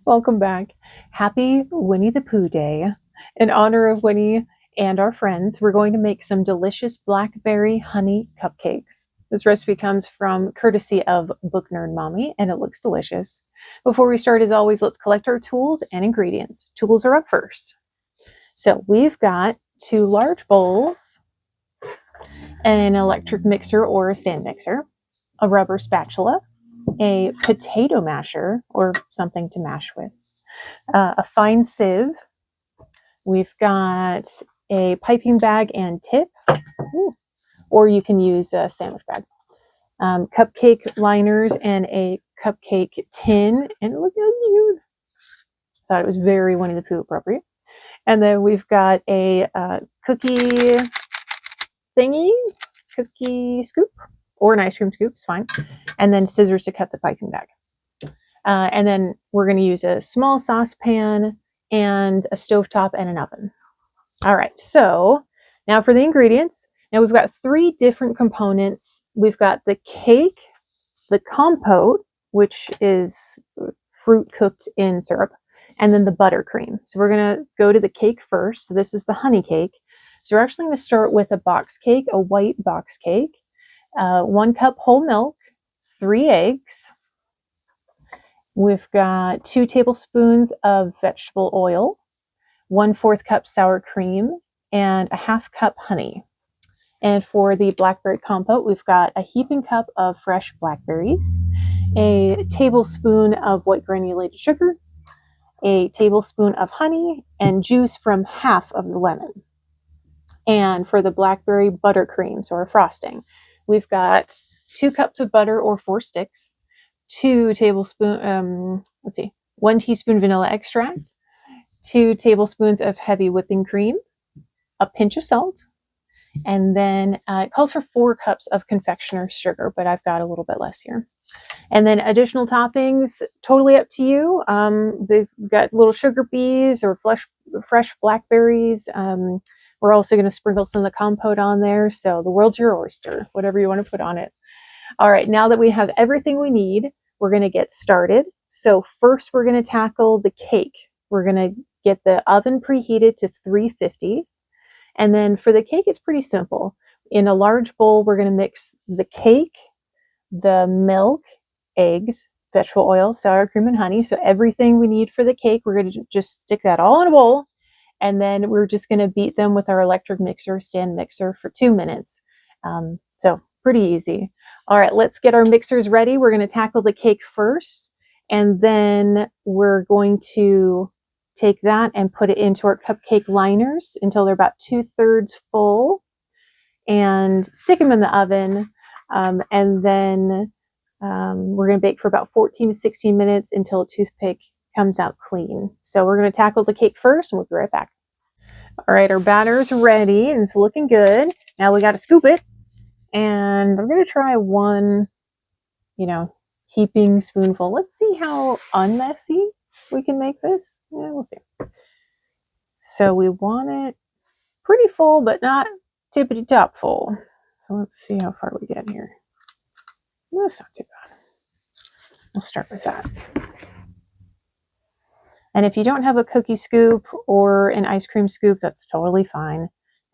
Welcome back. Happy Winnie the Pooh Day. In honor of Winnie and our friends, we're going to make some delicious blackberry honey cupcakes. This recipe comes from courtesy of Book Nerd Mommy, and it looks delicious. Before we start, as always, let's collect our tools and ingredients. Tools are up first. So we've got 2 large bowls, an electric mixer or a stand mixer, a rubber spatula, a potato masher or something to mash with, a fine sieve. We've got a piping bag and tip, or you can use a sandwich bag. Cupcake liners and a cupcake tin. And look how cute. Thought it was very Winnie the Pooh appropriate. And then we've got a cookie thingy, cookie scoop, or an ice cream scoop, it's fine. And then scissors to cut the piping bag. And then we're going to use a small saucepan and a stovetop and an oven. All right, so now for the ingredients. Now we've got 3 different components. We've got the cake, the compote, which is fruit cooked in syrup, and then the buttercream. So we're going to go to the cake first. So this is the honey cake. So we're actually going to start with a box cake, a white box cake, 1 cup whole milk, 3 eggs. We've got 2 tablespoons of vegetable oil, 1/4 cup sour cream, and a 1/2 cup honey. And for the blackberry compote, we've got a heaping cup of fresh blackberries, a tablespoon of white granulated sugar, a tablespoon of honey, and juice from half of the lemon. And for the blackberry buttercream, so our frosting, we've got 2 cups of butter or 4 sticks, 1 teaspoon vanilla extract, 2 tablespoons of heavy whipping cream, a pinch of salt, and then it calls for 4 cups of confectioner's sugar, but I've got a little bit less here. And then additional toppings, totally up to you. They've got little sugar bees or fresh blackberries. We're also going to sprinkle some of the compote on there. So the world's your oyster, whatever you want to put on it. All right, now that we have everything we need, we're going to get started. So first we're going to tackle the cake. We're going to get the oven preheated to 350. And then for the cake, it's pretty simple. In a large bowl, we're going to mix the cake, the milk, eggs, vegetable oil, sour cream, and honey. So everything we need for the cake, we're going to just stick that all in a bowl. And then we're just going to beat them with our electric mixer, stand mixer, for 2 minutes. So pretty easy. All right, let's get our mixers ready. We're going to tackle the cake first. And then we're going to take that and put it into our cupcake liners until they're about 2/3 full, and stick them in the oven. And then we're going to bake for about 14 to 16 minutes until a toothpick comes out clean. So we're going to tackle the cake first, and we'll be right back. All right, our batter's ready and it's looking good. Now we got to scoop it, and I'm going to try 1, heaping spoonful. Let's see how unmessy we can make this. Yeah, we'll see. So we want it pretty full, but not tippity top full. So let's see how far we get here. That's not too bad. We'll start with that. And if you don't have a cookie scoop or an ice cream scoop, that's totally fine.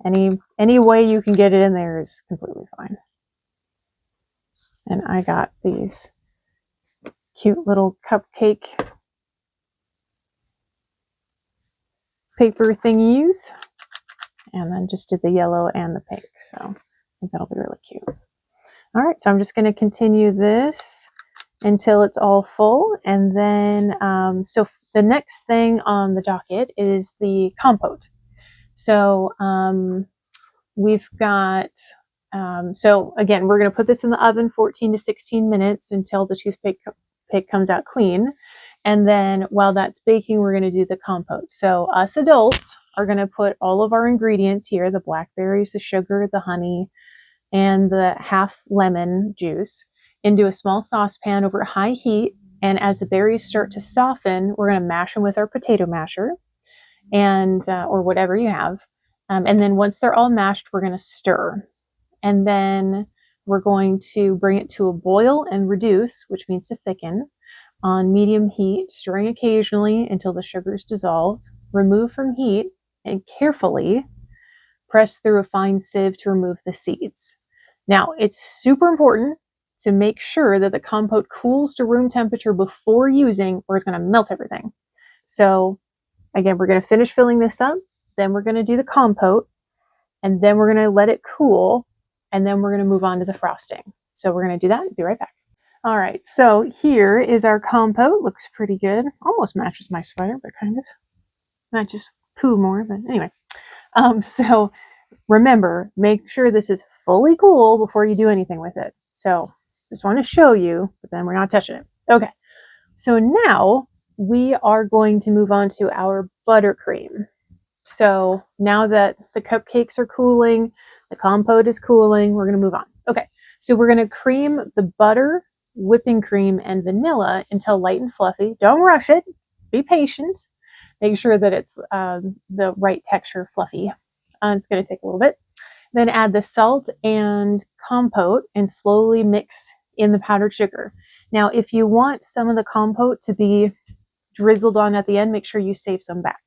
Any way you can get it in there is completely fine. And I got these cute little cupcake paper thingies, and then just did the yellow and the pink. So I think that'll be really cute. All right, so I'm just going to continue this until it's all full. And then, so the next thing on the docket is the compote. So we've got, so again, we're going to put this in the oven 14 to 16 minutes until the toothpick comes out clean. And then while that's baking, we're going to do the compote. So us adults are going to put all of our ingredients here, the blackberries, the sugar, the honey, and the half lemon juice, into a small saucepan over high heat. And as the berries start to soften, we're going to mash them with our potato masher, and or whatever you have. And then once they're all mashed, we're going to stir. And then we're going to bring it to a boil and reduce, which means to thicken. on medium heat, stirring occasionally until the sugar is dissolved. Remove from heat and carefully press through a fine sieve to remove the seeds. Now, it's super important to make sure that the compote cools to room temperature before using, or it's going to melt everything. So again, we're going to finish filling this up, then we're going to do the compote, and then we're going to let it cool, and then we're going to move on to the frosting. So we're going to do that. Be right back. All right, so here is our compote. Looks pretty good. Almost matches my sweater, but kind of matches Pooh more. But anyway, so remember, make sure this is fully cool before you do anything with it. So just want to show you, but then we're not touching it. Okay, so now we are going to move on to our buttercream. So now that the cupcakes are cooling, the compote is cooling, we're going to move on. Okay, so we're going to cream the butter, whipping cream, and vanilla until light and fluffy. Don't rush it. Be patient. Make sure that it's the right texture, fluffy. It's going to take a little bit. Then add the salt and compote and slowly mix in the powdered sugar. Now, if you want some of the compote to be drizzled on at the end, make sure you save some back.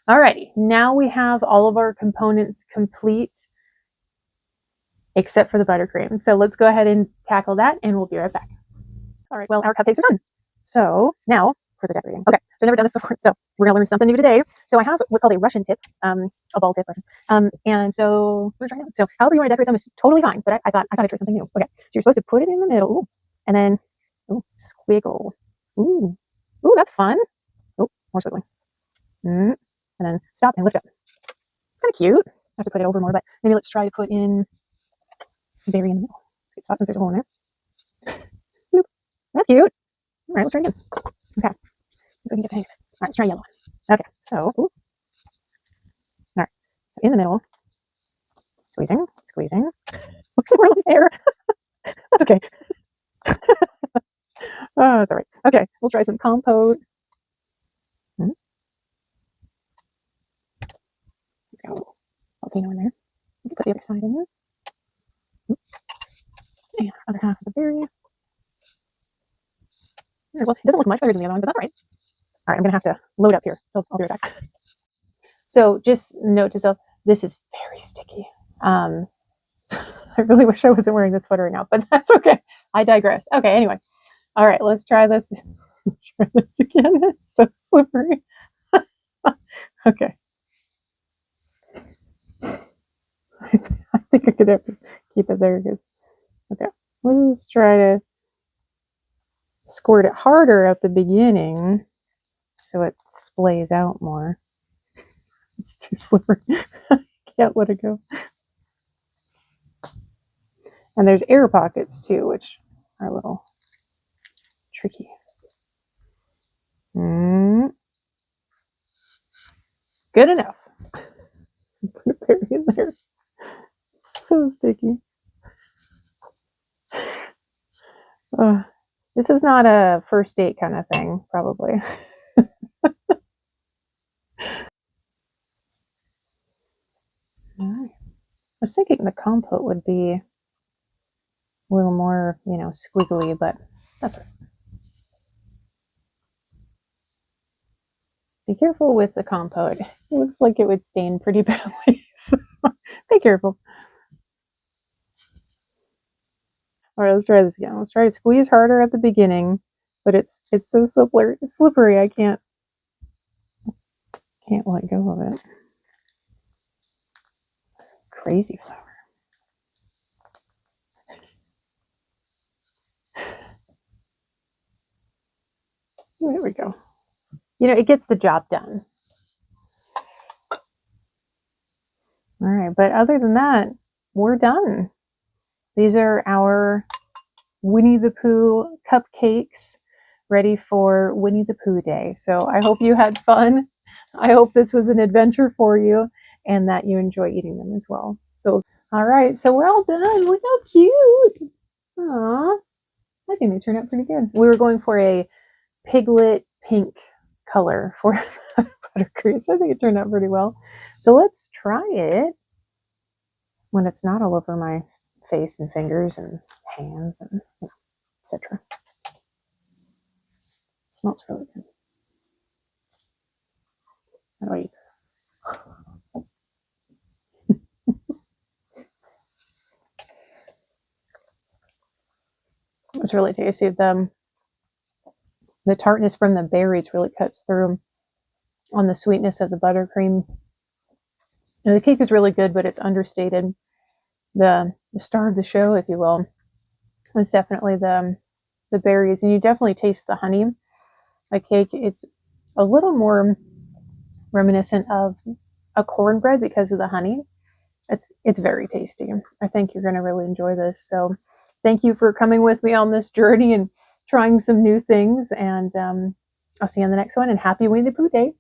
Alrighty, now we have all of our components complete except for the buttercream. So let's go ahead and tackle that and we'll be right back. All right, well, our cupcakes are done. So now for the decorating. Okay, so I've never done this before, so we're gonna learn something new today. So I have what's called a Russian tip, a ball tip Russian. And so we're trying it. So however you want to decorate them is totally fine, but I thought I'd try something new. Okay, so you're supposed to put it in the middle and then squiggle. Ooh, that's fun. Oh, more squiggling. And then stop and lift up. Kind of cute. I have to put it over more, but maybe let's try to put in berry in the middle. Good spot since there's a hole in there. Bloop. That's cute. All right, let's try again. Okay. If we can get the hang of it. All right, let's try yellow one. Okay, so, all right, so in the middle, squeezing. Looks like we're like there. That's okay. Oh, that's all right. Okay, we'll try some compote. Let's go. Volcano in there. We can put the other side in there. And other half of the berry. Well, it doesn't look much better than the other one, but that's all right. All right, I'm going to have to load up here, so I'll be right back. So just note to self, this is very sticky. I really wish I wasn't wearing this sweater right now, but that's okay. I digress. Okay, anyway. All right, let's try this. Let's try this again. It's so slippery. Okay. I think I could have to keep it there because, okay. Let's just try to squirt it harder at the beginning so it splays out more. It's too slippery. I can't let it go. And there's air pockets too, which are a little tricky. Good enough. Put a berry in there. So sticky. This is not a first date kind of thing, probably. All right. I was thinking the compote would be a little more, squiggly, but that's right. Be careful with the compote. It looks like it would stain pretty badly, so be careful. All right, let's try this again. Let's try to squeeze harder at the beginning, but it's so slippery. I can't let go of it. Crazy flower. There we go. It gets the job done. All right, but other than that, we're done. These are our Winnie the Pooh cupcakes ready for Winnie the Pooh Day. So I hope you had fun. I hope this was an adventure for you and that you enjoy eating them as well. So, all right, so we're all done. Look how cute. Aww. I think they turned out pretty good. We were going for a piglet pink color for buttercream. So I think it turned out pretty well. So let's try it when it's not all over my face and fingers and hands and etc. It smells really good. How do I eat this? It's really tasty. The tartness from the berries really cuts through on the sweetness of the buttercream. And the cake is really good, but it's understated. The star of the show, if you will, is definitely the berries, and you definitely taste the honey. A cake, it's a little more reminiscent of a cornbread because of the honey. It's very tasty. I think you're going to really enjoy this. So thank you for coming with me on this journey and trying some new things. And I'll see you on the next one. And happy Winnie the Pooh Day.